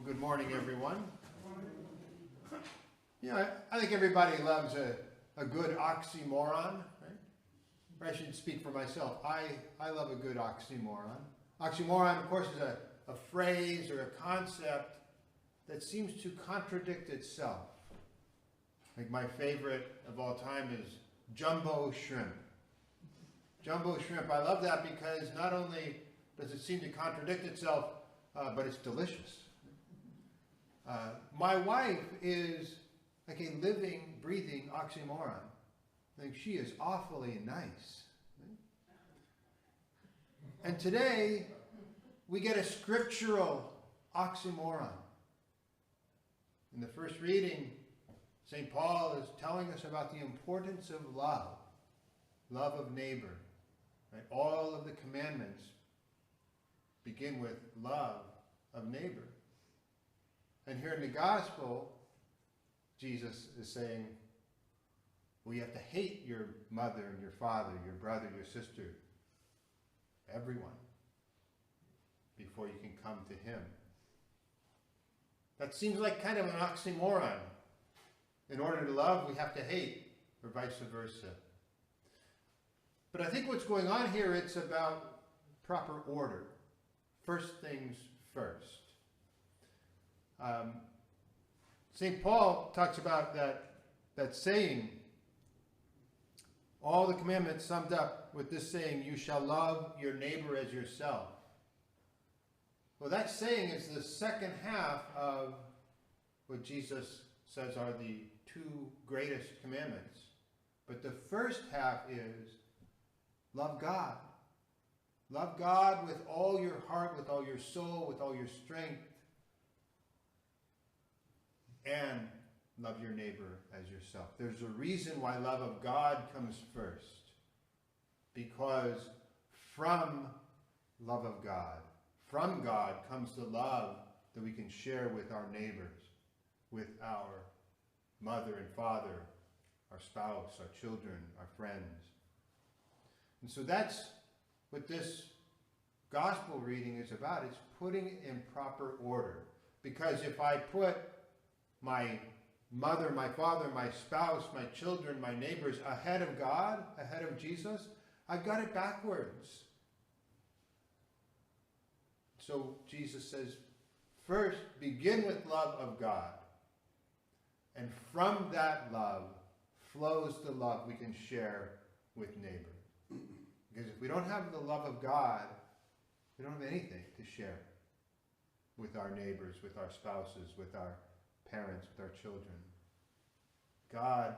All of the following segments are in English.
Good morning, everyone. I think everybody loves a good oxymoron, right? Or I should speak for myself. I love a good oxymoron. Oxymoron, of course, is a phrase or a concept that seems to contradict itself. Like my favorite of all time is jumbo shrimp. Jumbo shrimp, I love that because not only does it seem to contradict itself, but it's delicious. My wife is like a living, breathing oxymoron. I think she is awfully nice. And today, we get a scriptural oxymoron. In the first reading, St. Paul is telling us about the importance of love of neighbor. Right? All of the commandments begin with love of neighbor. And here in the gospel, Jesus is saying, well, you have to hate your mother and your father, your brother, your sister, everyone, before you can come to him. That seems like kind of an oxymoron. In order to love, we have to hate, or vice versa. But I think what's going on here, it's about proper order. First things first. St. Paul talks about that saying, all the commandments summed up with this saying, you shall love your neighbor as yourself. Well, that saying is the second half of what Jesus says are the two greatest commandments. But the first half is love God. Love God with all your heart, with all your soul, with all your strength. And love your neighbor as yourself. There's a reason why love of God comes first. Because from love of God, from God comes the love that we can share with our neighbors, with our mother and father, our spouse, our children, our friends. And so that's what this gospel reading is about. It's putting it in proper order. Because if I put my mother, my father, my spouse, my children, my neighbors ahead of God, ahead of Jesus, I've got it backwards. So Jesus says, first, begin with love of God. And from that love flows the love we can share with neighbor. Because if we don't have the love of God, we don't have anything to share with our neighbors, with our spouses, with our parents, with our children. God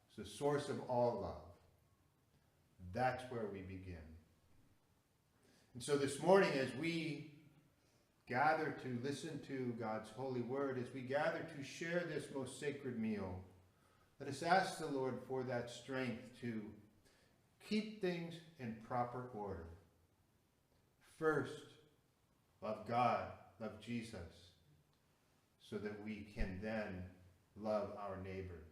is the source of all love. That's where we begin. And so this morning, as we gather to listen to God's holy word, as we gather to share this most sacred meal, let us ask the Lord for that strength to keep things in proper order. First, love God, love Jesus, so that we can then love our neighbors.